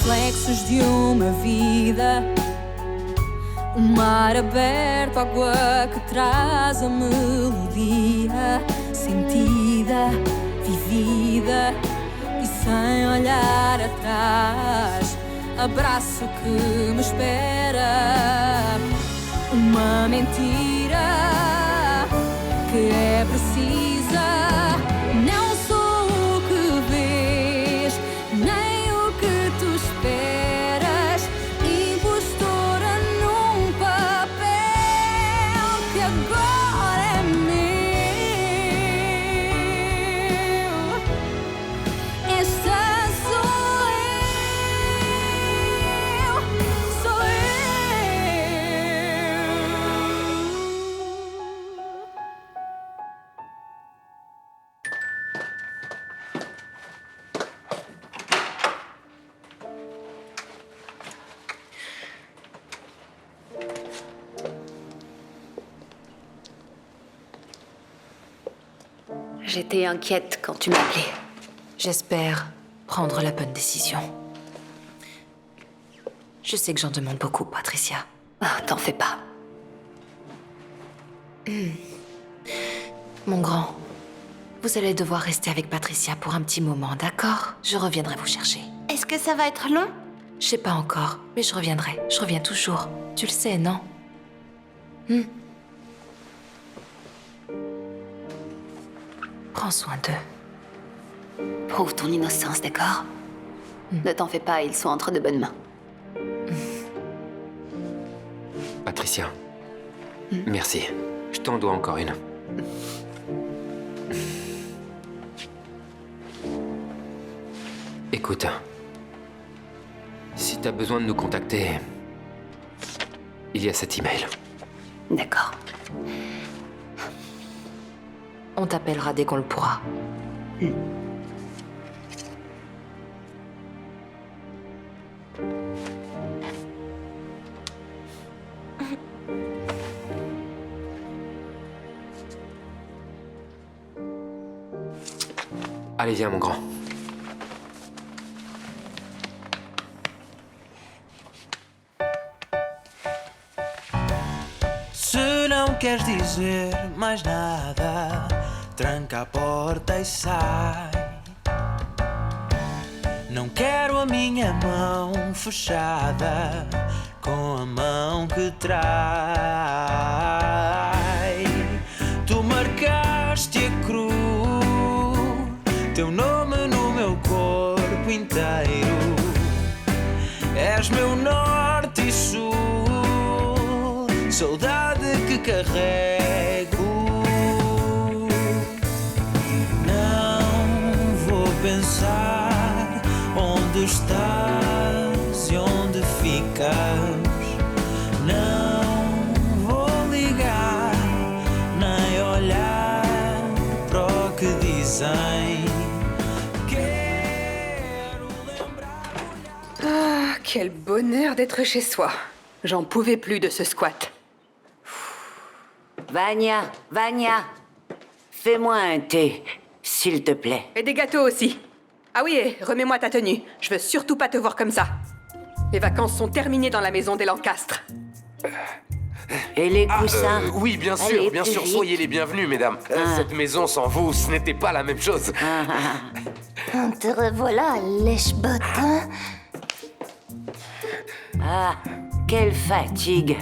reflexos de uma vida. O mar aberto, água que traz a melodia sentida, vivida e sem olhar atrás. Abraço que me espera. Uma mentira que é precisa. Não sou o que vês, nem o que tu esperas. Impostora num papel que agora é meu. Esta sou eu, sou eu. J'étais inquiète quand tu m'appelais. J'espère prendre la bonne décision. Je sais que j'en demande beaucoup, Patricia. Ah, t'en fais pas. Mon grand, vous allez devoir rester avec Patricia pour un petit moment, d'accord? Je reviendrai vous chercher. Est-ce que ça va être long? Je sais pas encore, mais je reviendrai. Je reviens toujours. Tu le sais, non? Prends soin d'eux. Prouve ton innocence, d'accord? Ne t'en fais pas, ils sont entre de bonnes mains. Patricia, merci. Je t'en dois encore une. Écoute, si t'as besoin de nous contacter, il y a cet email. D'accord. On t'appellera dès qu'on le pourra. Allez, viens, mon grand. Se não queres dizer mais nada, tranca a porta e sai. Não quero a minha mão fechada com a mão que trai. Tu marcaste a cruz, teu nome no meu corpo inteiro. És meu norte e sul, saudade que carrego. Não vou pensar onde estás e onde ficas. Não vou ligar, nem olhar para o que dizem. Quero lembrar. Ah, quel bonheur d'être chez soi. J'en pouvais plus de ce squat. Vania, fais-moi un thé, s'il te plaît. Et des gâteaux aussi. Ah oui, et remets-moi ta tenue. Je veux surtout pas te voir comme ça. Les vacances sont terminées dans la maison des Lancastre. Et les coussins? Oui, bien sûr, Allez, bien plus sûr. vite. Soyez les bienvenus, mesdames. Cette maison sans vous, ce n'était pas la même chose. Te revoilà, lèche-bottes. Ah, quelle fatigue.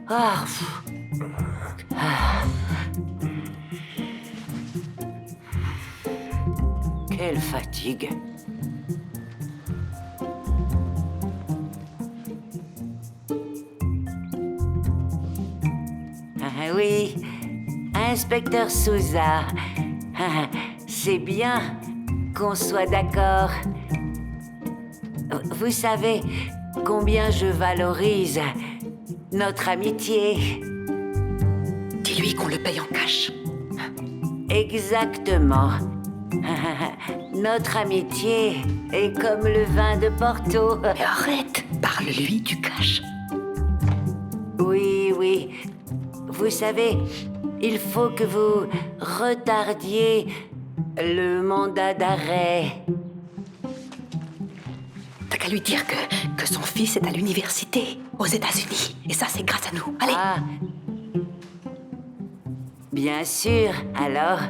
Ah, pff. Ah. Quelle fatigue. Ah oui, inspecteur Souza. Ah, c'est bien qu'on soit d'accord. Vous savez combien je valorise notre amitié. Dis-lui qu'on le paye en cash. Exactement. Notre amitié est comme le vin de Porto. Mais arrête, parle-lui du cash. Oui, oui. Vous savez, il faut que vous retardiez le mandat d'arrêt. T'as qu'à lui dire que son fils est à l'université, aux États-Unis. Et ça, c'est grâce à nous. Allez. Ah. Bien sûr, alors.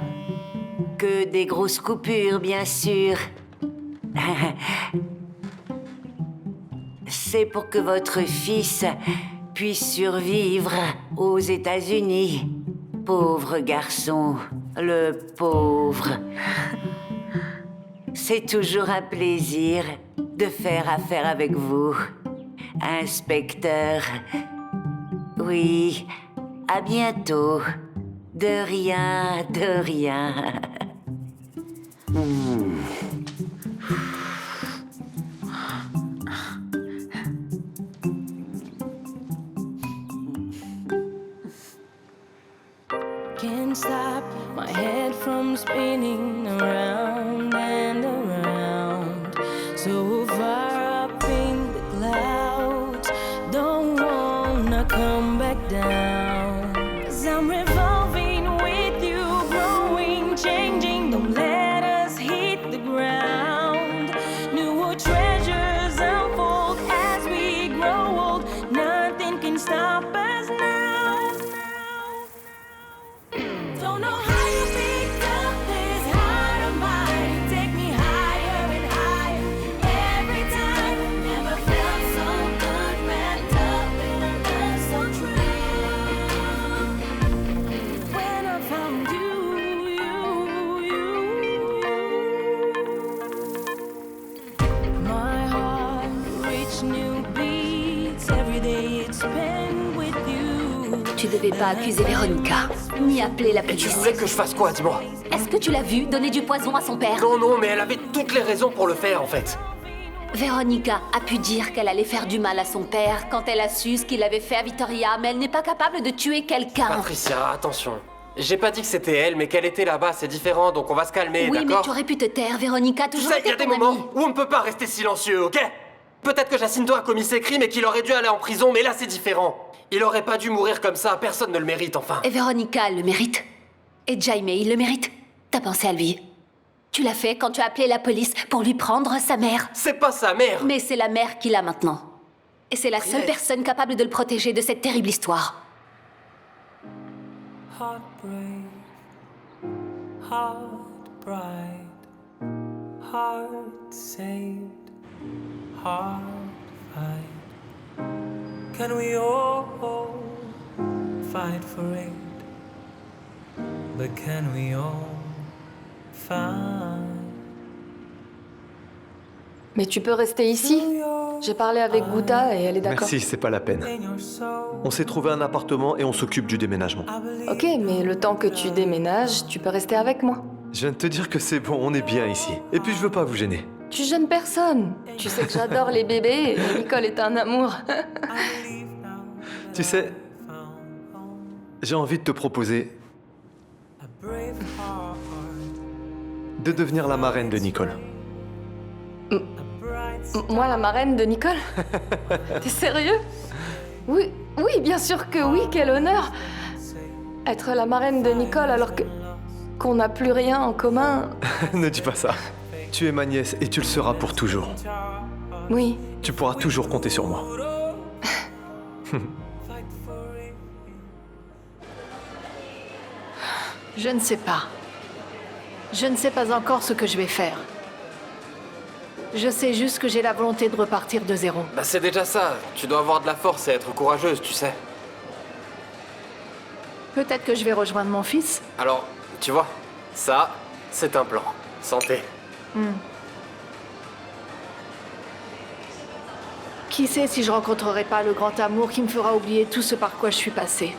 Que des grosses coupures, bien sûr. C'est pour que votre fils puisse survivre aux États-Unis. Pauvre garçon, le pauvre. C'est toujours un plaisir de faire affaire avec vous, inspecteur. Oui, à bientôt. De rien, de rien. Can't stop my head from spinning around and around. So far up in the clouds, don't wanna come back down. 'Cause I'm revolving with you, growing, changing. Don't let us hit the ground. New treasures unfold as we grow old. Nothing can stop us now. Don't know how you picked up this heart of mine. Take me higher and higher every time. Never felt so good, wrapped up in a love so true. When I found you. My heart reached new beats. Every day it's spent with you. Tu devais pas accuser Véronica, ni appeler la Et tu police. voulais que je fasse quoi, dis-moi? Est-ce que tu l'as vu donner du poison à son père? Non, mais elle avait toutes les raisons pour le faire, en fait. Véronica a pu dire qu'elle allait faire du mal à son père quand elle a su ce qu'il avait fait à Victoria, mais elle n'est pas capable de tuer quelqu'un. Patricia, attention. J'ai pas dit que c'était elle, mais qu'elle était là-bas, c'est différent, donc on va se calmer, Oui, mais d'accord? tu aurais pu te taire, Véronica a Tu toujours sais, il y été a des ton moments amie. où on ne peut pas rester silencieux, ok? Peut-être que Jacinto a commis ses crimes et qu'il aurait dû aller en prison, mais là c'est différent. Il aurait pas dû mourir comme ça, personne ne le mérite, enfin. Et Véronica, elle le mérite. Et Jaime, il le mérite. T'as pensé à lui. Tu l'as fait quand tu as appelé la police pour lui prendre sa mère. C'est pas sa mère! Mais c'est la mère qu'il a maintenant. Et c'est la seule Yes. personne capable de le protéger de cette terrible histoire. Heartbreak, heart bright, heart saved, heart fight. Can we all fight for it? But can we all find? Mais tu peux rester ici. J'ai parlé avec Gouta et elle est d'accord. Merci, c'est pas la peine. In your soul, On s'est trouvé un appartement et on s'occupe du déménagement. I believe. Ok, mais le temps que tu déménages, tu peux rester avec moi. Je viens de te dire que c'est bon, on est bien ici. Et puis je veux pas vous gêner. Tu gênes personne. Tu sais que j'adore les bébés et Nicole est un amour. Tu sais, j'ai envie de te proposer A brave heart, de devenir la marraine de Nicole. a bright Moi, la marraine de Nicole? T'es sérieux? Oui, oui, bien sûr que oui, quel honneur. Être la marraine de Nicole alors qu'on n'a plus rien en commun. Ne dis pas ça. Tu es ma nièce et tu le seras pour toujours. Oui, Tu pourras toujours compter sur moi. Je ne sais pas. Je ne sais pas encore ce que je vais faire. Je sais juste que j'ai la volonté de repartir de zéro. Bah c'est déjà ça, tu dois avoir de la force et être courageuse, tu sais. Peut-être que je vais rejoindre mon fils. Alors, tu vois, ça, c'est un plan. Santé. Qui sait si je rencontrerai pas le grand amour qui me fera oublier tout ce par quoi je suis passée.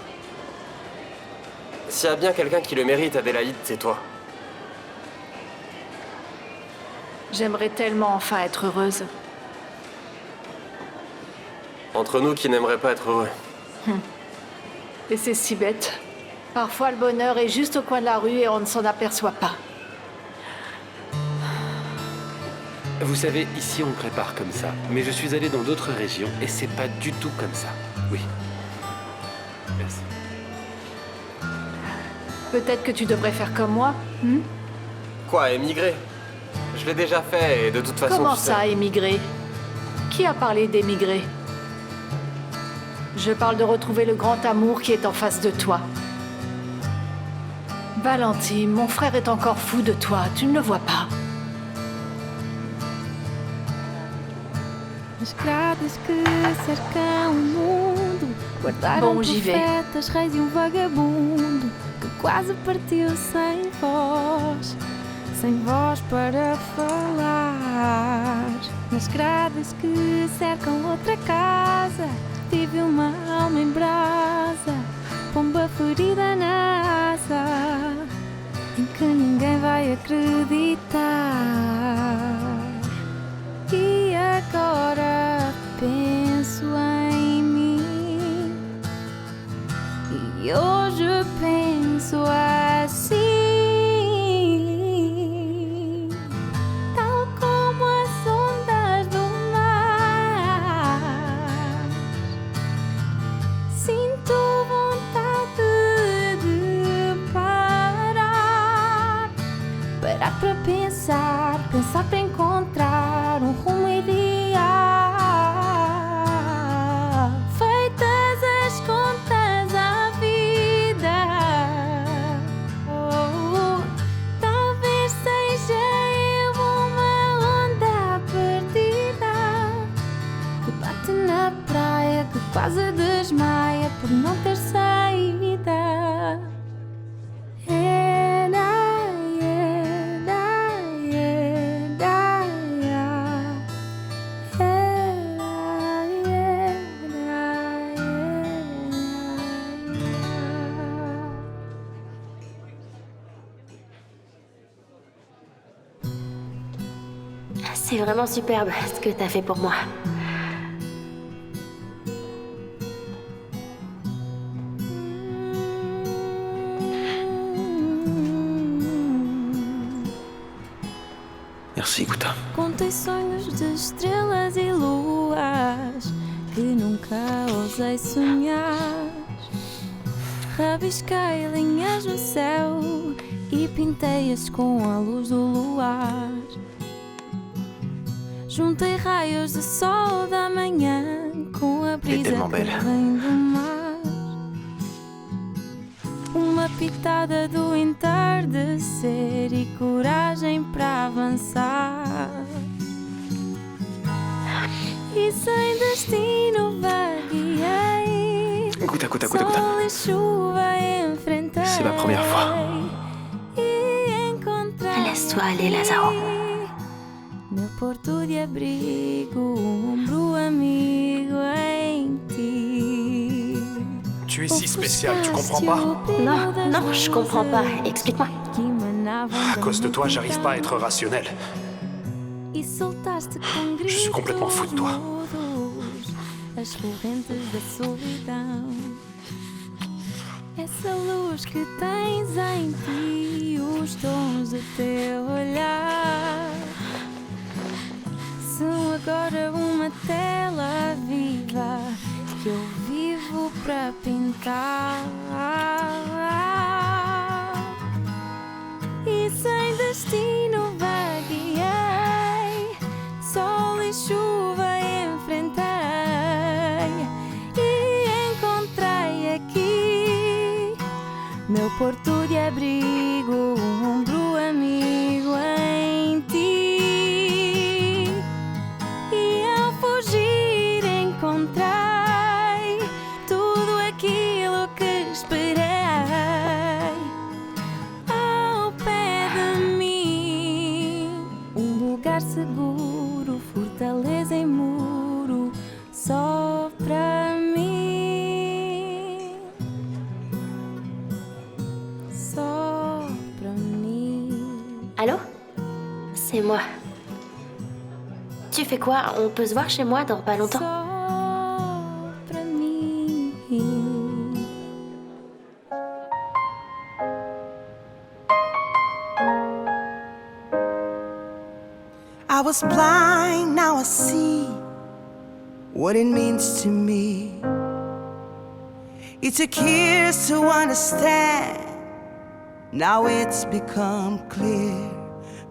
S'il y a bien quelqu'un qui le mérite, Adélaïde, c'est toi. J'aimerais tellement enfin être heureuse. Entre nous qui n'aimeraient pas être heureux. Et c'est si bête. Parfois, le bonheur est juste au coin de la rue et on ne s'en aperçoit pas. Vous savez, ici on prépare comme ça, mais je suis allé dans d'autres régions et c'est pas du tout comme ça. Oui. Merci. Peut-être que tu devrais faire comme moi. Quoi, émigrer? Je l'ai déjà fait et de toute façon, Comment tu sais. ça, émigrer? Qui a parlé d'émigrer? Je parle de retrouver le grand amour qui est en face de toi. Valentine, mon frère est encore fou de toi, tu ne le vois pas. As grades que cercam o mundo guardaram profetas, reis e vagabundo que quase partiu sem voz para falar. Nas grades que cercam outra casa vive uma alma em brasa, pomba ferida na asa, em que ninguém vai acreditar. E agora penso em mim, e hoje penso assim, tal como as ondas do mar. Sinto vontade de parar para pensar para encontrar um rumo ideal. Feitas as contas à vida, talvez seja eu uma onda perdida que bate na praia, que quase desmaia por não ter saída. C'est vraiment superbe ce que t'as fait pour moi. Merci, Guta. Contei sonhos de estrelas e luas que nunca ousei sonhar. Rabisquei linhas no céu e pintei-as com a luz do luar. Juntei raios de sol da manhã com a brisa que vem do mar. Uma pitada do entardecer e coragem para avançar. E sem destino vagueei. Guta. Sol e chuva enfrentei. C'est ma première fois. E encontrei. Laisse-toi aller, Lazaro. Meu porto de abrigo, ombro amigo em ti. Tu es si spécial, tu comprends pas? Non, je comprends pas. Explique-moi. À cause de toi, j'arrive pas à être rationnel. Je suis complètement fou de toi. As correntes da solidão. Essa luz que tens em ti, os tons do teu olhar. São agora uma tela viva que eu vivo para pintar. E sem destino vagueei, sol e chuva enfrentei. E encontrei aqui meu porto de abrigo, ombro amigo em ti. Encontrei tudo aquilo que esperei ao pé de mim. Um lugar seguro, fortaleza em muro, só pra mim. Só pra mim. Allô? C'est moi. Tu fais quoi? On peut se voir chez moi dans pas longtemps. I was blind, now I see what it means to me. It took years to understand, now it's become clear.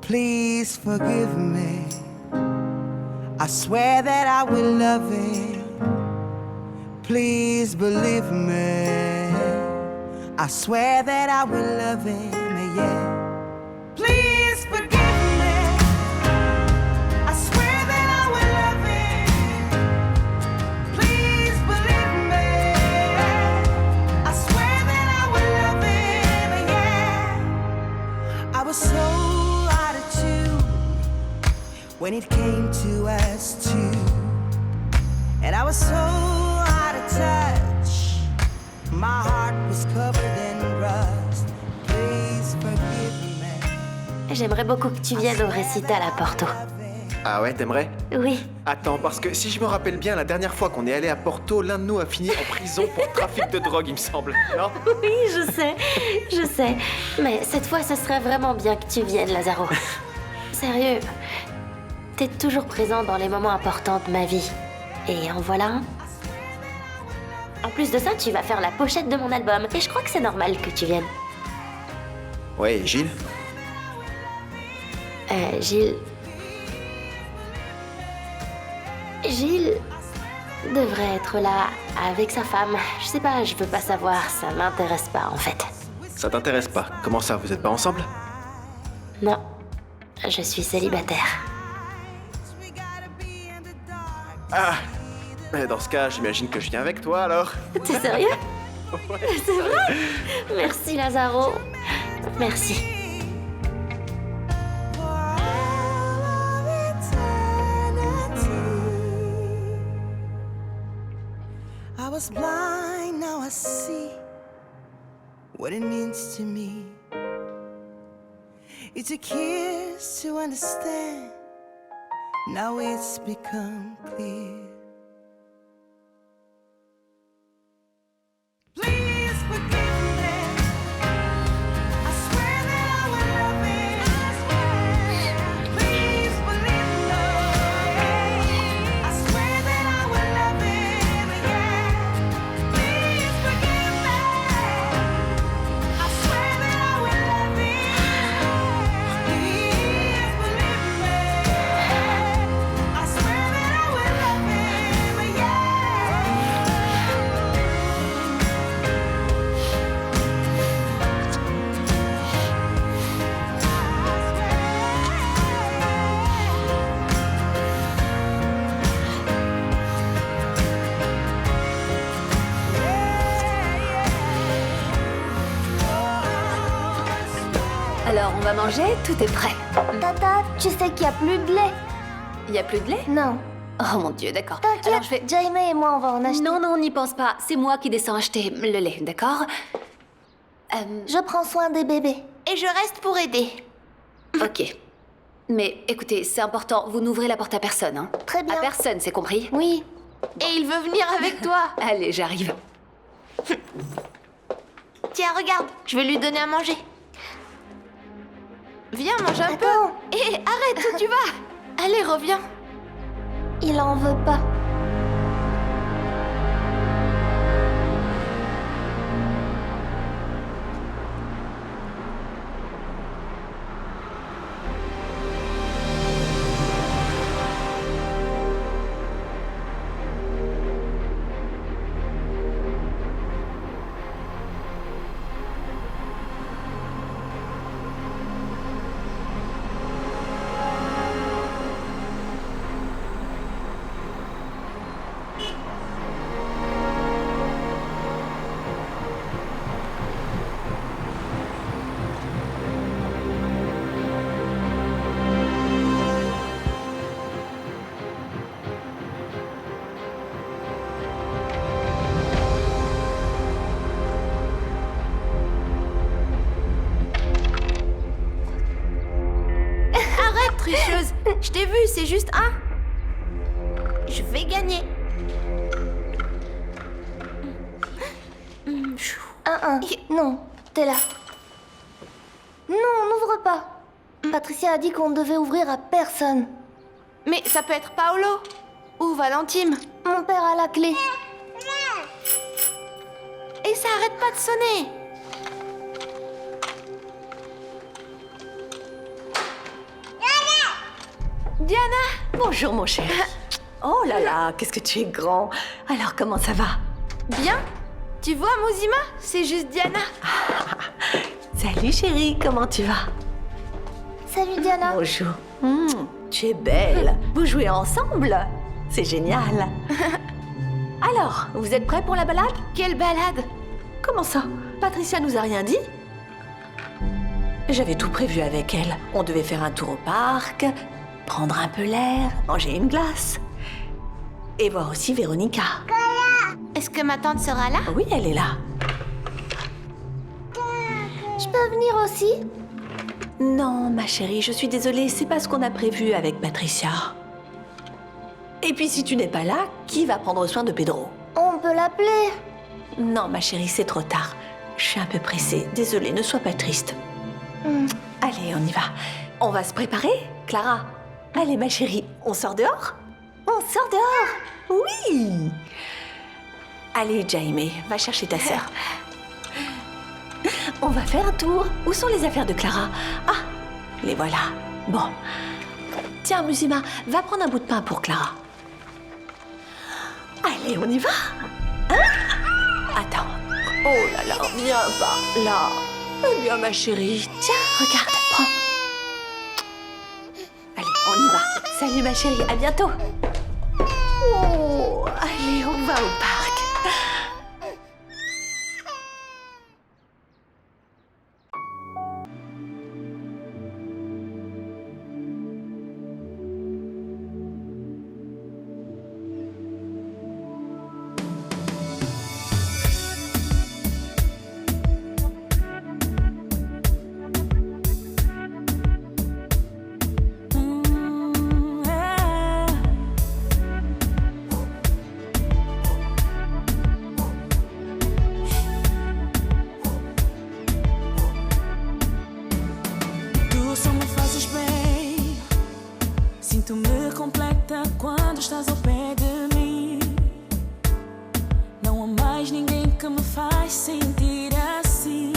Please forgive me, I I swear that I will love him. Please believe me. I swear that I will love him, yeah. Please forgive me. I swear that I will love him. Please believe me. I swear that I will love him, yeah. I was so out of tune when it came to us two, and I was so out of touch. My heart was covered in rust. Please forgive me. J'aimerais beaucoup que tu viennes au récital à Porto. Ah ouais, t'aimerais? Oui. Attends, parce que si je me rappelle bien, la dernière fois qu'on est allé à Porto, l'un de nous a fini en prison pour trafic de drogue, il me semble, non? Oui, je sais. Mais cette fois, ce serait vraiment bien que tu viennes, Lazaro. Sérieux, t'es toujours présent dans les moments importants de ma vie. Et en voilà un. En plus de ça, tu vas faire la pochette de mon album. Et je crois que c'est normal que tu viennes. Ouais, et Gilles? Gilles devrait être là avec sa femme. Je sais pas, je veux pas savoir, ça m'intéresse pas en fait. Ça t'intéresse pas? Comment ça, vous êtes pas ensemble? Non, je suis célibataire. Ah! Mais dans ce cas, j'imagine que je viens avec toi alors. T'es sérieux? Ouais, c'est vrai? Merci Lazaro. Merci. I was blind, now I see what it means to me. It took years to understand, now it's become clear. Please forgive me. I swear that I will love him. Please believe me. I swear that I will love him, yeah. Please forgive me. I swear that I will love him. Please believe me. I swear that I will love him, yeah. Alors, on va manger, tout est prêt. Tata, tu sais qu'il y a plus de lait. Il y a plus de lait? Non. Oh mon Dieu, d'accord. T'inquiète, Alors je vais... Jaime et moi on va en acheter. Non, on n'y pense pas. C'est moi qui descends acheter le lait, d'accord? Je prends soin des bébés. Et je reste pour aider. Ok. Mais écoutez, c'est important, vous n'ouvrez la porte à personne, hein? Très bien. À personne, c'est compris? Oui. Et il veut venir avec toi. Allez, j'arrive. Tiens, regarde, je vais lui donner à manger. Viens, mange un peu. Hé, arrête, où tu vas? Allez, reviens. Il en veut pas. Tricheuse, je t'ai vu, c'est juste un. Je vais gagner. 1-1. Non, t'es là. Non, on n'ouvre pas. Patricia a dit qu'on devait ouvrir à personne. Mais ça peut être Paolo ou Valentine. Mon père a la clé. Et ça arrête pas de sonner. Diana! Bonjour mon chéri. Oh là là, qu'est-ce que tu es grand. Alors comment ça va? Bien? Tu vois, Muzima? C'est juste Diana. Salut chérie, comment tu vas? Salut Diana. Bonjour. Tu es belle. Vous jouez ensemble? C'est génial. Alors, vous êtes prêts pour la balade? Quelle balade? Comment ça? Patricia nous a rien dit? J'avais tout prévu avec elle. On devait faire un tour au parc, prendre un peu l'air, manger une glace. Et voir aussi Véronica. Est-ce que ma tante sera là? Oui, elle est là. Je peux venir aussi? Non, ma chérie, je suis désolée, c'est pas ce qu'on a prévu avec Patricia. Et puis si tu n'es pas là, qui va prendre soin de Pedro? On peut l'appeler. Non, ma chérie, c'est trop tard. Je suis un peu pressée. Désolée, ne sois pas triste. Allez, on y va. On va se préparer, Clara. Allez, ma chérie, on sort dehors? On sort dehors? Oui! Allez, Jaime, va chercher ta sœur. On va faire un tour. Où sont les affaires de Clara? Ah, les voilà. Bon. Tiens, Muzima, va prendre un bout de pain pour Clara. Allez, on y va. Hein? Attends. Oh là là, viens par là. Eh bien, ma chérie. Tiens, regarde, prends. Allez, on y va. Salut, ma chérie, à bientôt. Oh, allez, on va au parc. Sinto-me completa quando estás ao pé de mim. Não há mais ninguém que me faz sentir assim.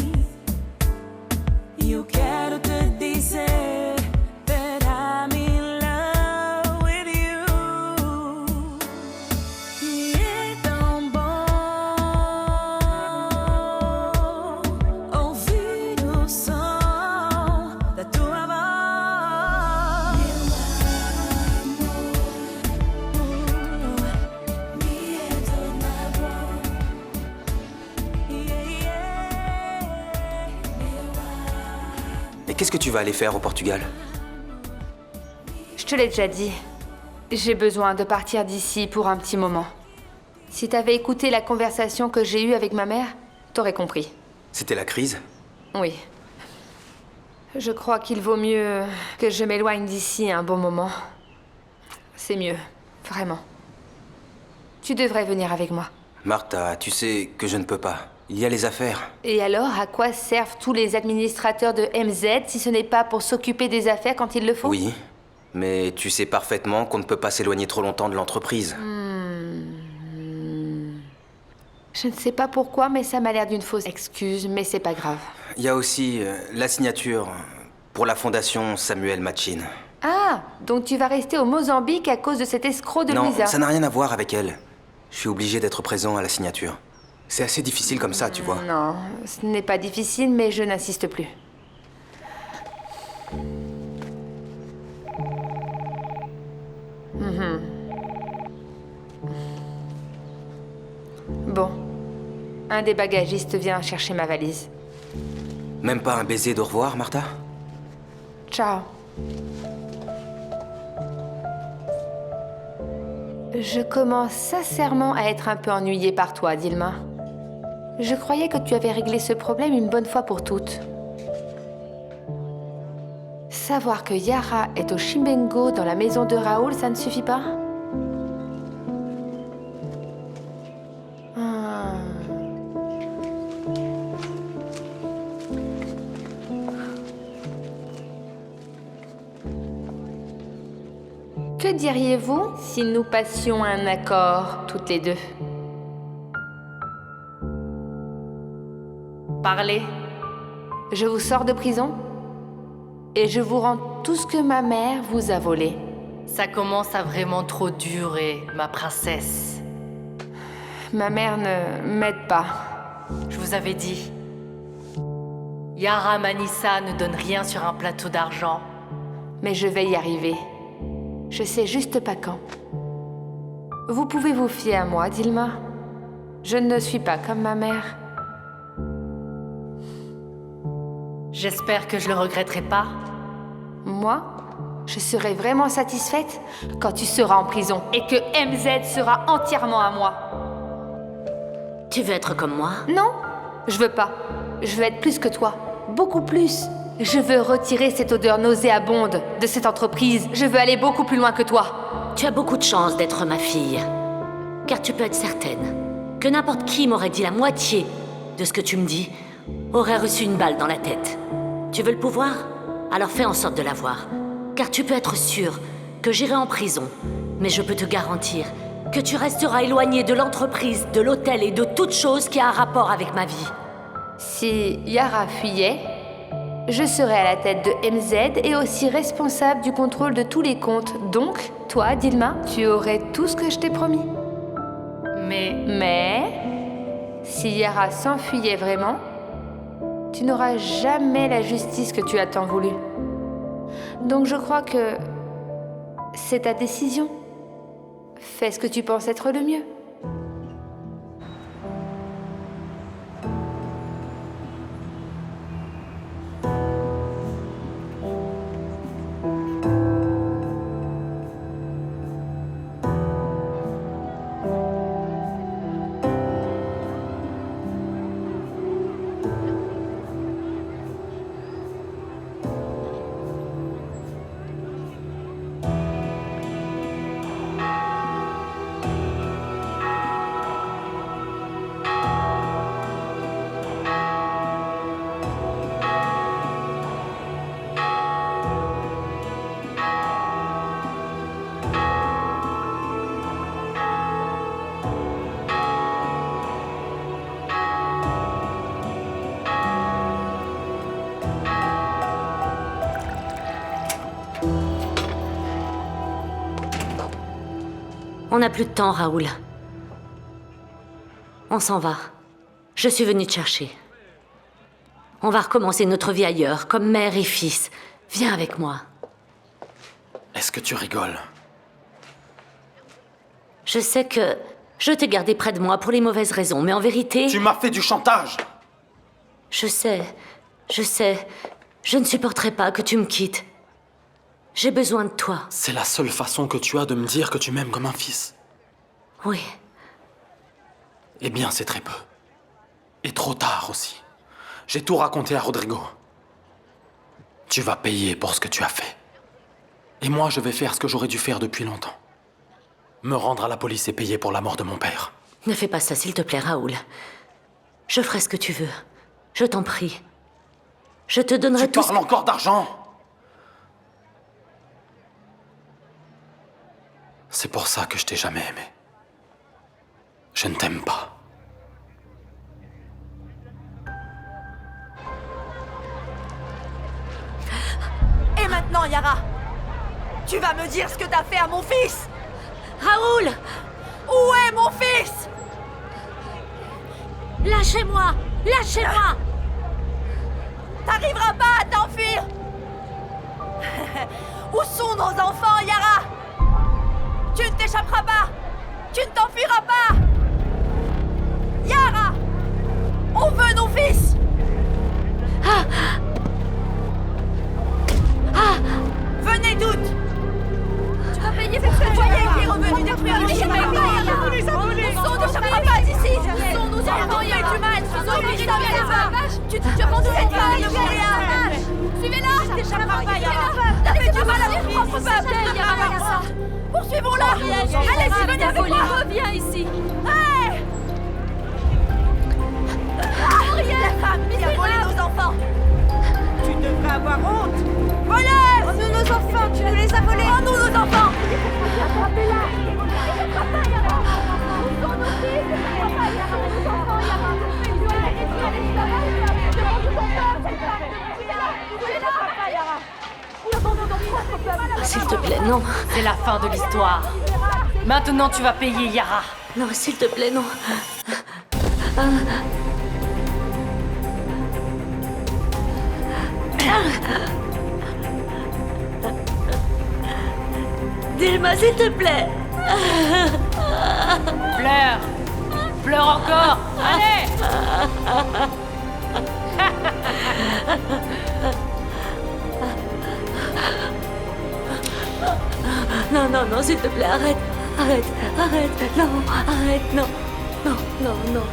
E eu quero te dizer that I'm in love with you. E é tão bom ouvir o som da tua voz. Qu'est-ce que tu vas aller faire au Portugal? Je te l'ai déjà dit. J'ai besoin de partir d'ici pour un petit moment. Si t'avais écouté la conversation que j'ai eue avec ma mère, t'aurais compris. C'était la crise? Oui. Je crois qu'il vaut mieux que je m'éloigne d'ici un bon moment. C'est mieux, vraiment. Tu devrais venir avec moi. Martha, tu sais que je ne peux pas. Il y a les affaires. Et alors, à quoi servent tous les administrateurs de MZ si ce n'est pas pour s'occuper des affaires quand il le faut? Oui, mais tu sais parfaitement qu'on ne peut pas s'éloigner trop longtemps de l'entreprise. Je ne sais pas pourquoi, mais ça m'a l'air d'une fausse excuse, mais c'est pas grave. Il y a aussi la signature pour la fondation Samuel Machin. Ah, donc tu vas rester au Mozambique à cause de cet escroc de Non, Louisa. ça n'a rien à voir avec elle. Je suis obligé d'être présent à la signature. C'est assez difficile comme ça, tu vois. Non, ce n'est pas difficile, mais je n'insiste plus. Bon. Un des bagagistes vient chercher ma valise. Même pas un baiser d'au revoir, Martha? Ciao. Je commence sincèrement à être un peu ennuyée par toi, Dilma. Je croyais que tu avais réglé ce problème une bonne fois pour toutes. Savoir que Yara est au Chimbengo dans la maison de Raoul, ça ne suffit pas? Que diriez-vous si nous passions un accord, toutes les deux? Parlez. Je vous sors de prison et je vous rends tout ce que ma mère vous a volé. Ça commence à vraiment trop durer, ma princesse. Ma mère ne m'aide pas. Je vous avais dit. Yara Manissa ne donne rien sur un plateau d'argent. Mais je vais y arriver. Je sais juste pas quand. Vous pouvez vous fier à moi, Dilma. Je ne suis pas comme ma mère. J'espère que je le regretterai pas. Moi, je serai vraiment satisfaite quand tu seras en prison et que MZ sera entièrement à moi. Tu veux être comme moi? Non, je veux pas. Je veux être plus que toi. Beaucoup plus. Je veux retirer cette odeur nauséabonde de cette entreprise. Je veux aller beaucoup plus loin que toi. Tu as beaucoup de chance d'être ma fille. Car tu peux être certaine que n'importe qui m'aurait dit la moitié de ce que tu me dis aurait reçu une balle dans la tête. Tu veux le pouvoir? Alors fais en sorte de l'avoir. Car tu peux être sûr que j'irai en prison. Mais je peux te garantir que tu resteras éloigné de l'entreprise, de l'hôtel et de toute chose qui a un rapport avec ma vie. Si Yara fuyait, je serais à la tête de MZ et aussi responsable du contrôle de tous les comptes. Donc, toi, Dilma, tu aurais tout ce que je t'ai promis. Mais, si Yara s'enfuyait vraiment, tu n'auras jamais la justice que tu as tant voulu. Donc je crois que c'est ta décision. Fais ce que tu penses être le mieux. On n'a plus de temps, Raoul. On s'en va. Je suis venue te chercher. On va recommencer notre vie ailleurs, comme mère et fils. Viens avec moi. Est-ce que tu rigoles? Je sais que je t'ai gardé près de moi pour les mauvaises raisons, mais en vérité... Tu m'as fait du chantage! Je sais. Je ne supporterai pas que tu me quittes. J'ai besoin de toi. C'est la seule façon que tu as de me dire que tu m'aimes comme un fils. Oui. Eh bien, c'est très peu. Et trop tard aussi. J'ai tout raconté à Rodrigo. Tu vas payer pour ce que tu as fait. Et moi, je vais faire ce que j'aurais dû faire depuis longtemps. Me rendre à la police et payer pour la mort de mon père. Ne fais pas ça, s'il te plaît, Raoul. Je ferai ce que tu veux. Je t'en prie. Je te donnerai tout. Tu parles encore d'argent? C'est pour ça que je t'ai jamais aimé. Je ne t'aime pas. Et maintenant, Yara, tu vas me dire ce que t'as fait à mon fils. Raoul! Où est mon fils? Lâchez-moi! Lâchez-moi! T'arriveras pas à t'enfuir. Où sont nos enfants, Yara? Tu ne t'échapperas pas. Tu ne t'enfuiras pas. Yara, on veut nos fils. Venez toutes. Tu vas payer pour ce foyer qui est revenu détruire le chemin. Où sont nos enfants d'ici? Où sont nos enfants? Il y a du mal. Ils ont mérité la vache. Tu as vendu cette femme de Montréal. Suivez-la. Tu t'échapperas pas, Yara. T'as fait du mal à mon propre peuple, Yara. Poursuivons-la. Allez-y, venez avec moi. Reviens ici. Hey! La femme qui a volé nos enfants. Tu devrais avoir honte. Voleur! Rends-nous nos enfants, tu nous les as volés. Rends-nous nos enfants. Attrapez-la. S'il te plaît, non. C'est la fin de l'histoire. Maintenant, tu vas payer, Yara. Non, s'il te plaît, non. Dis-moi, s'il te plaît. Pleure. Pleure encore. Allez. Non, non, non, s'il te plaît, arrête. Arrête, arrête. Non, arrête, non. Non, non, non.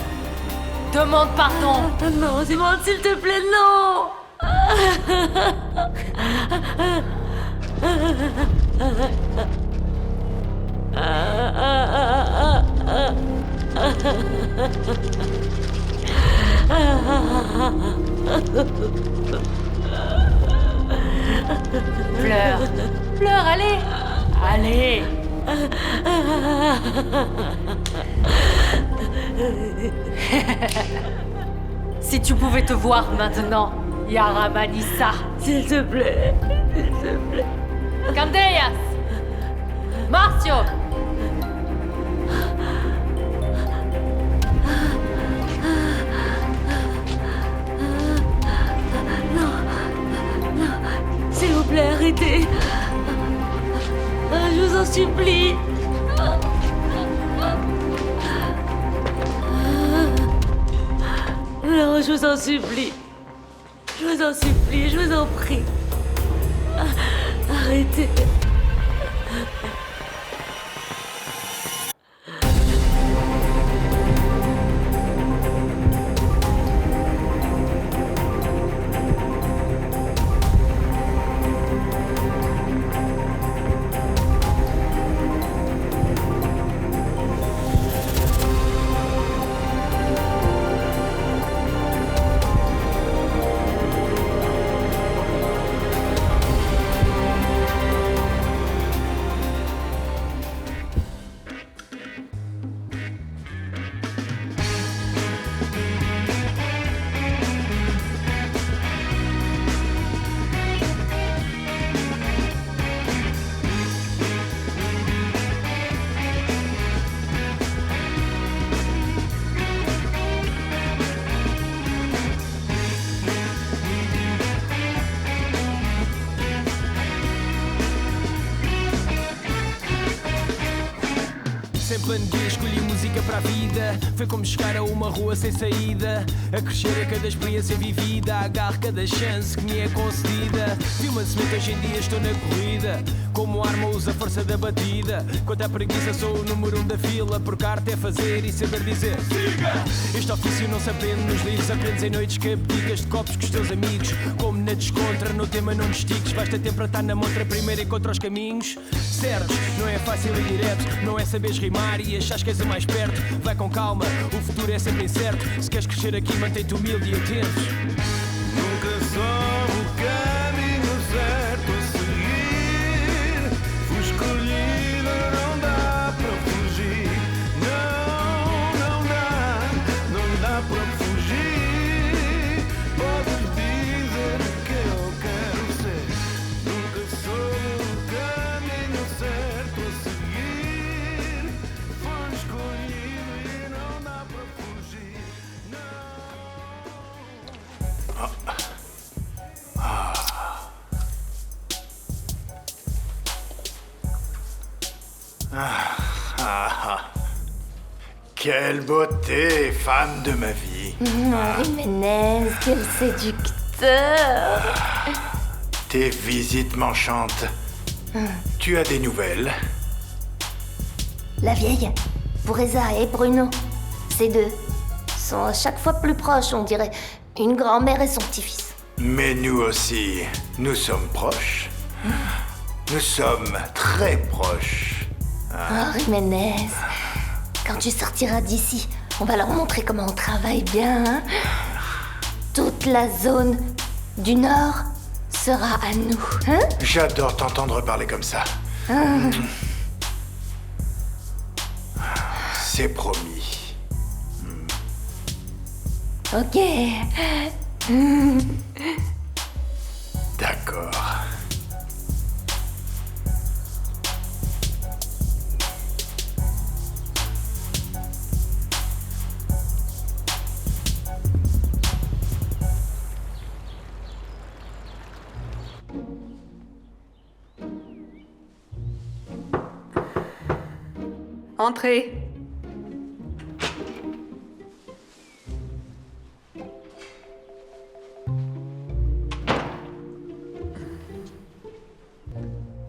Demande pardon. Non, demande s'il te plaît, non. Pleure. Pleure, allez. Allez. Si tu pouvais te voir maintenant, Yara Manissa. S'il te plaît. S'il te plaît. Candeas. Marcio. S'il vous plaît, arrêtez. Je vous en supplie. Non, je vous en supplie. Je vous en supplie, je vous en prie. Arrêtez. Sempre neguei, escolhi música para a vida. Foi como chegar a uma rua sem saída. A crescer a cada experiência vivida. Agarro cada chance que me é concedida. Vi uma semente, hoje em dia estou na corrida. Como arma uso a força da batida. Quanto à preguiça sou o número 1 da fila. Porque a arte é fazer e saber dizer siga! Este ofício não se aprende nos livros. Aprendes em noites que abdicas de copos com os teus amigos. Como na descontra, no tema não destiques. Basta tempo para estar na montra, primeiro encontra os caminhos certos. Não é fácil e direto. Não é saberes rimar e achas que és o mais perto. Vai com calma, o futuro é sempre incerto. Se queres crescer aqui, mantém-te humilde e atento. Nunca soube o caminho certo a seguir. Fui escolhido, não dá para fugir. Não, não dá para fugir. Podes dizer o que eu quero ser. Nunca soube o caminho certo a seguir. Fui escolhido e não dá para fugir. Quelle beauté, femme de ma vie. Jiménez, quel séducteur. Tes visites m'enchantent. Tu as des nouvelles? La vieille, Bureza et Bruno, ces deux sont à chaque fois plus proches, on dirait. Une grand-mère et son petit-fils. Mais nous aussi, nous sommes proches. Nous sommes très proches. Oh, Jiménez, quand tu sortiras d'ici, on va leur montrer comment on travaille bien. Hein? Toute la zone du Nord sera à nous. Hein? J'adore t'entendre parler comme ça. C'est promis. Ok. D'accord. Entrez.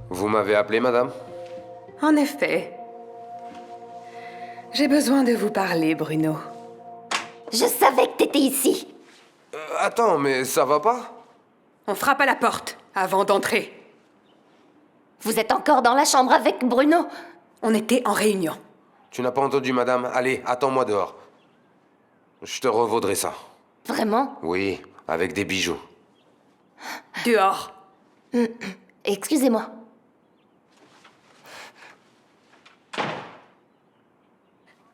Vous m'avez appelé, madame? En effet. J'ai besoin de vous parler, Bruno. Je savais que t'étais ici. Attends, mais ça va pas? On frappe à la porte avant d'entrer. Vous êtes encore dans la chambre avec Bruno? On était en réunion. Tu n'as pas entendu, madame? Allez, attends-moi dehors. Je te revaudrai ça. Vraiment? Oui, avec des bijoux. Dehors. Excusez-moi.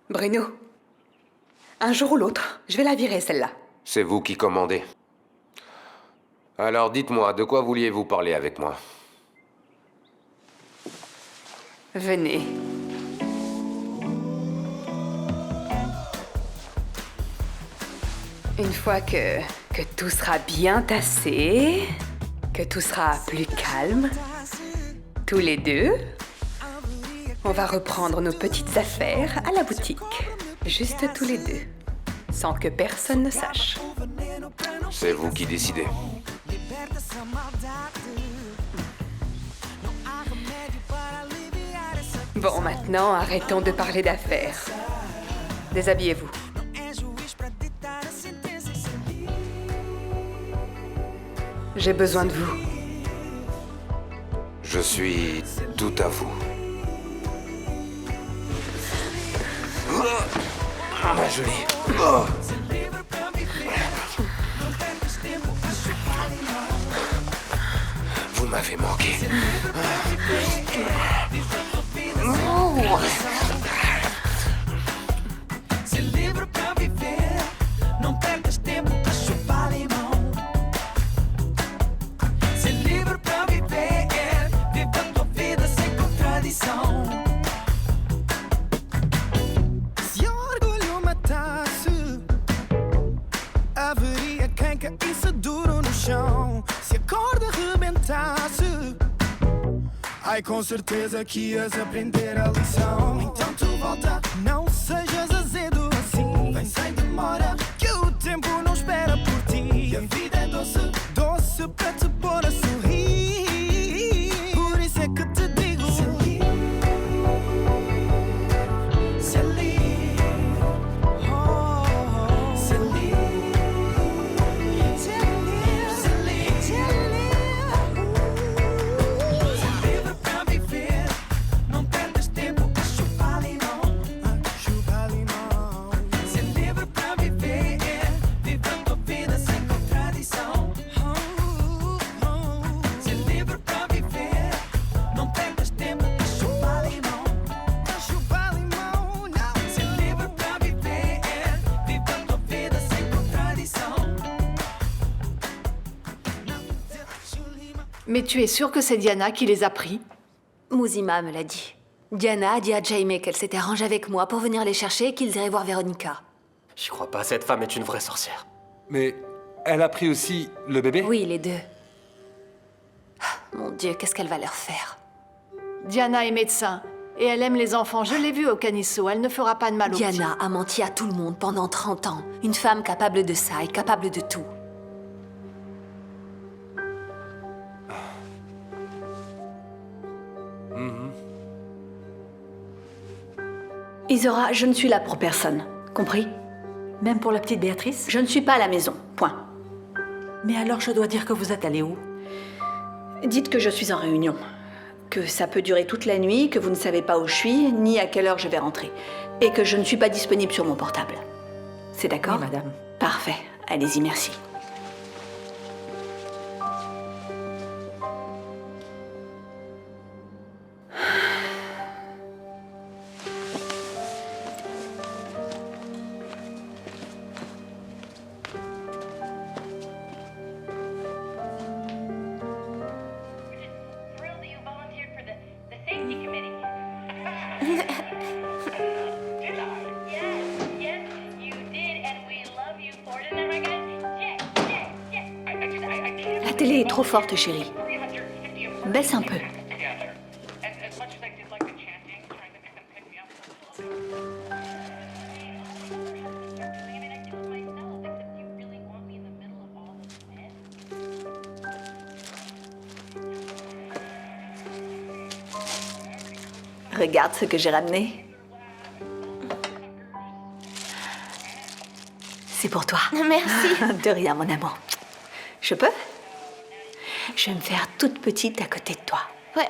Bruno, un jour ou l'autre, je vais la virer, celle-là. C'est vous qui commandez. Alors dites-moi, de quoi vouliez-vous parler avec moi? Venez. Une fois que tout sera bien tassé, que tout sera plus calme, tous les deux, on va reprendre nos petites affaires à la boutique. Juste tous les deux, sans que personne ne sache. C'est vous qui décidez. Bon, maintenant, arrêtons de parler d'affaires. Déshabillez-vous. J'ai besoin de vous. Je suis tout à vous. Ma jolie. Oh. Vous m'avez manqué. Oh. Se orgulho matasse, haveria quem caísse duro no chão. Se a corda rebentasse, ai, com certeza que ias aprender a lição. Então tu volta, não sejas azedo assim. Vem sem demora, que o tempo não espera por ti. E a vida é doce, doce para te pôr a sorrir. Por isso é que te digo, Mais tu es sûre que c'est Diana qui les a pris? Mouzima me l'a dit. Diana a dit à Jaime qu'elle s'était arrangée avec moi pour venir les chercher et qu'ils iraient voir Véronica. J'y crois pas, cette femme est une vraie sorcière. Mais elle a pris aussi le bébé? Oui, les deux. Ah, mon Dieu, qu'est-ce qu'elle va leur faire? Diana est médecin et elle aime les enfants. Je l'ai vue au Canisso, elle ne fera pas de mal aux petits. Diana a menti à tout le monde pendant 30 ans. Une femme capable de ça et capable de tout. Isora, je ne suis là pour personne. Compris? Même pour la petite Béatrice? Je ne suis pas à la maison. Point. Mais alors je dois dire que vous êtes allée où? Dites que je suis en réunion. Que ça peut durer toute la nuit, que vous ne savez pas où je suis, ni à quelle heure je vais rentrer. Et que je ne suis pas disponible sur mon portable. C'est d'accord? Oui, madame. Parfait. Allez-y, merci. La télé est trop forte, chérie. Baisse un peu. Regarde ce que j'ai ramené. C'est pour toi. Merci. De rien, mon amour. Je peux? Je vais me faire toute petite à côté de toi. Ouais.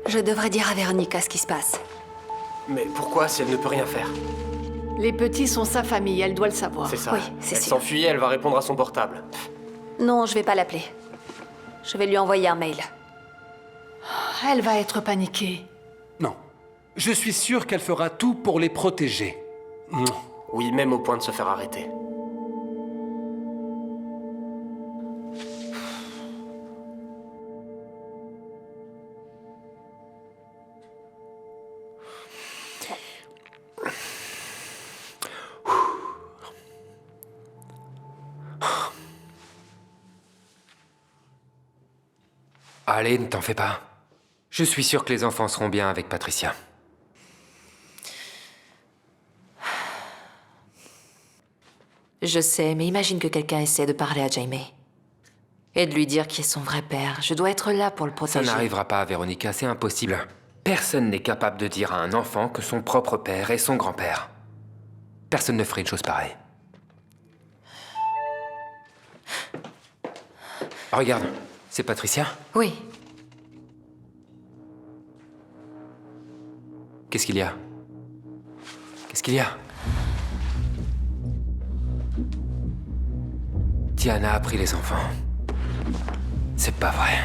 Je devrais dire à Véronica ce qui se passe. Mais pourquoi si elle ne peut rien faire? Les petits sont sa famille, elle doit le savoir. C'est ça. Oui, c'est Elle sûr. s'enfuit, elle va répondre à son portable. Non, je vais pas l'appeler. Je vais lui envoyer un mail. Elle va être paniquée. Non. Je suis sûr qu'elle fera tout pour les protéger. Oui, même au point de se faire arrêter. Allez, ne t'en fais pas. Je suis sûr que les enfants seront bien avec Patricia. Je sais, mais imagine que quelqu'un essaie de parler à Jaime. Et de lui dire qui est son vrai père. Je dois être là pour le Ça protéger. n'arrivera pas, Véronica, c'est impossible. Personne n'est capable de dire à un enfant que son propre père est son grand-père. Personne ne ferait une chose pareille. Regarde, c'est Patricia? Oui. Qu'est-ce qu'il y a? Qu'est-ce qu'il y a? Diana a pris les enfants. C'est pas vrai.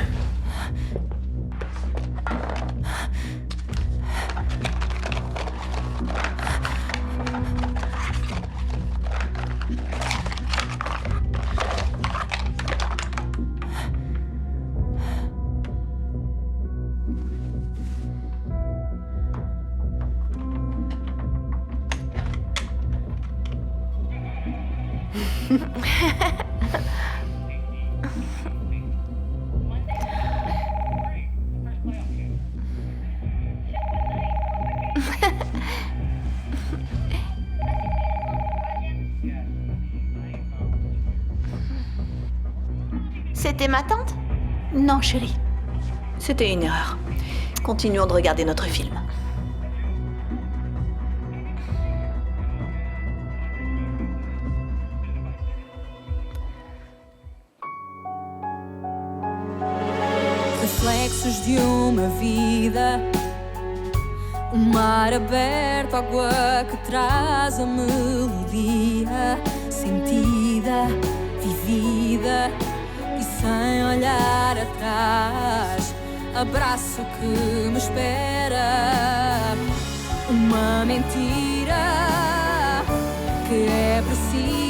C'était ma tante? Non, chérie. C'était une erreur. Continuons de regarder notre film. Reflexos de uma vida, mar aberto, água que traz a melodia sentida, vivida e sem olhar atrás. Abraço que me espera, uma mentira que é precisa.